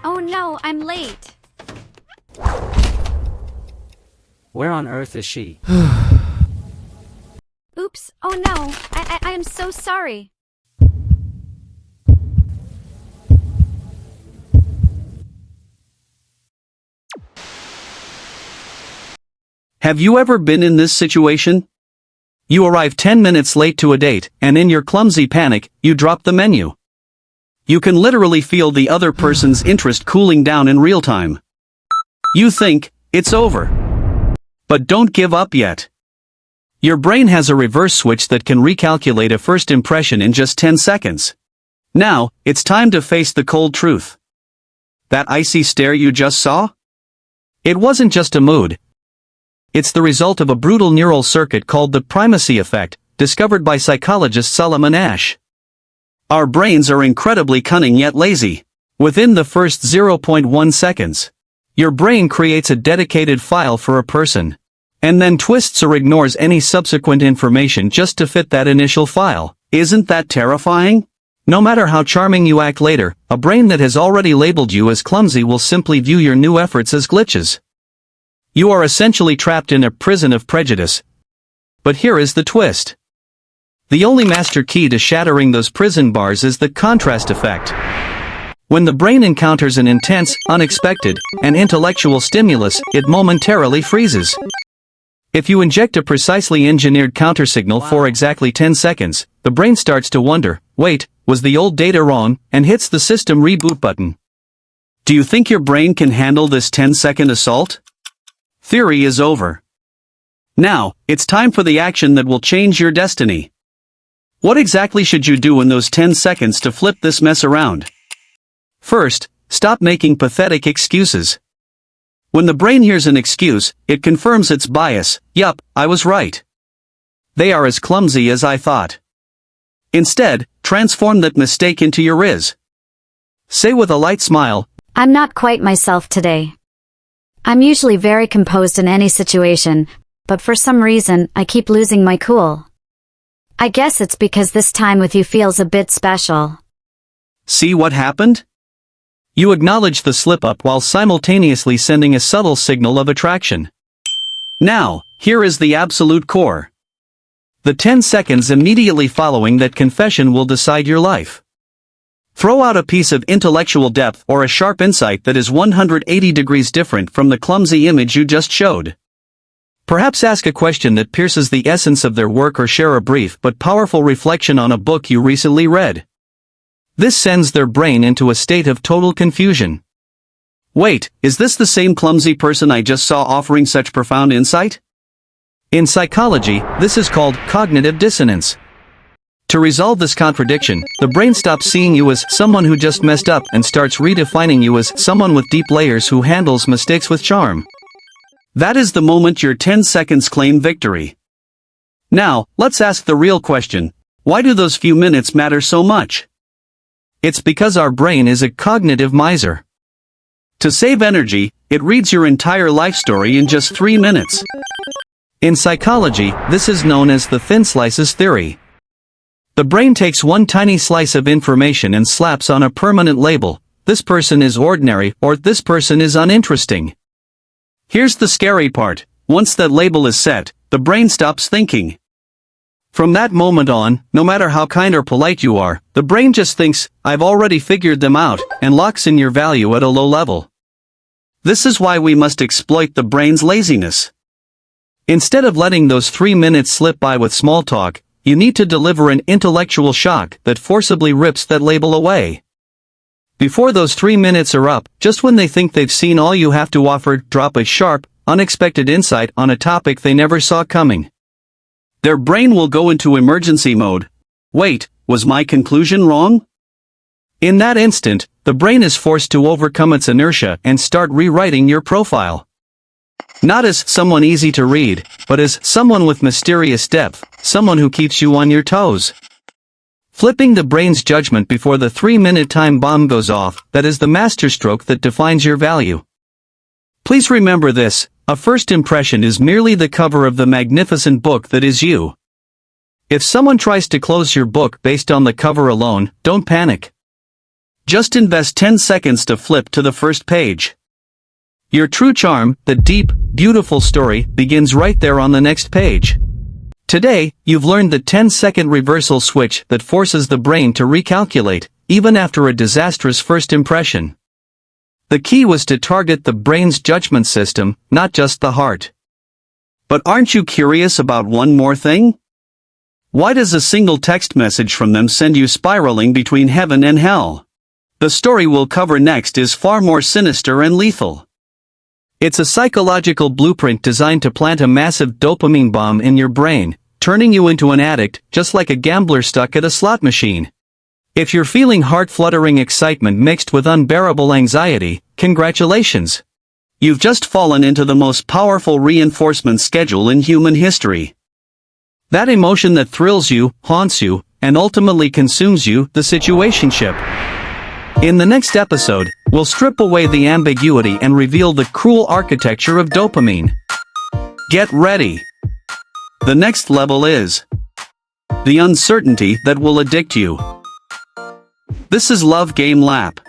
Oh no, I'm late. Where on earth is she? Oops, oh no, I am so sorry. Have you ever been in this situation? You arrive 10 minutes late to a date, and in your clumsy panic, you drop the menu. You can literally feel the other person's interest cooling down in real time. You think, it's over. But don't give up yet. Your brain has a reverse switch that can recalculate a first impression in just 10 seconds. Now, it's time to face the cold truth. That icy stare you just saw? It wasn't just a mood. It's the result of a brutal neural circuit called the Primacy Effect, discovered by psychologist Solomon Asch. Our brains are incredibly cunning yet lazy. Within the first 0.1 seconds, your brain creates a dedicated file for a person, and then twists or ignores any subsequent information just to fit that initial file. Isn't that terrifying? No matter how charming you act later, a brain that has already labeled you as clumsy will simply view your new efforts as glitches. You are essentially trapped in a prison of prejudice. But here is the twist. The only master key to shattering those prison bars is the contrast effect. When the brain encounters an intense, unexpected, and intellectual stimulus, it momentarily freezes. If you inject a precisely engineered countersignal for exactly 10 seconds, the brain starts to wonder, wait, was the old data wrong, and hits the system reboot button. Do you think your brain can handle this 10-second assault? Theory is over. Now, it's time for the action that will change your destiny. What exactly should you do in those 10 seconds to flip this mess around? First, stop making pathetic excuses. When the brain hears an excuse, it confirms its bias. Yup, I was right. They are as clumsy as I thought. Instead, transform that mistake into your riz. Say with a light smile, I'm not quite myself today. I'm usually very composed in any situation, but for some reason, I keep losing my cool. I guess it's because this time with you feels a bit special. see what happened? You acknowledge the slip-up while simultaneously sending a subtle signal of attraction. Now, here is the absolute core. The 10 seconds immediately following that confession will decide your life. Throw out a piece of intellectual depth or a sharp insight that is 180 degrees different from the clumsy image you just showed. Perhaps ask a question that pierces the essence of their work or share a brief but powerful reflection on a book you recently read. This sends their brain into a state of total confusion. Wait, is this the same clumsy person I just saw offering such profound insight? In psychology, this is called cognitive dissonance. To resolve this contradiction, the brain stops seeing you as someone who just messed up and starts redefining you as someone with deep layers who handles mistakes with charm. That is the moment your 10 seconds claim victory. Now, let's ask the real question. Why do those few minutes matter so much? It's because our brain is a cognitive miser. To save energy, it reads your entire life story in just 3 minutes. In psychology, this is known as the thin slices theory. The brain takes one tiny slice of information and slaps on a permanent label. This person is ordinary, or this person is uninteresting. Here's the scary part. Once that label is set, the brain stops thinking. From that moment on, no matter how kind or polite you are, the brain just thinks, I've already figured them out, and locks in your value at a low level. This is why we must exploit the brain's laziness. Instead of letting those 3 minutes slip by with small talk, you need to deliver an intellectual shock that forcibly rips that label away. Before those 3 minutes are up, just when they think they've seen all you have to offer, drop a sharp, unexpected insight on a topic they never saw coming. Their brain will go into emergency mode. Wait, was my conclusion wrong? In that instant, the brain is forced to overcome its inertia and start rewriting your profile. Not as someone easy to read, but as someone with mysterious depth, someone who keeps you on your toes. Flipping the brain's judgment before the 3-minute time bomb goes off, that is the masterstroke that defines your value. Please remember this, a first impression is merely the cover of the magnificent book that is you. If someone tries to close your book based on the cover alone, don't panic. Just invest 10 seconds to flip to the first page. Your true charm, the deep, beautiful story, begins right there on the next page. Today, you've learned the 10-second reversal switch that forces the brain to recalculate, even after a disastrous first impression. The key was to target the brain's judgment system, not just the heart. But aren't you curious about one more thing? Why does a single text message from them send you spiraling between heaven and hell? The story we'll cover next is far more sinister and lethal. It's a psychological blueprint designed to plant a massive dopamine bomb in your brain, turning you into an addict, just like a gambler stuck at a slot machine. If you're feeling heart-fluttering excitement mixed with unbearable anxiety, congratulations! You've just fallen into the most powerful reinforcement schedule in human history. That emotion that thrills you, haunts you, and ultimately consumes you, the situationship. In the next episode, we'll strip away the ambiguity and reveal the cruel architecture of dopamine. Get ready! The next level is the uncertainty that will addict you. This is Love Game Lab.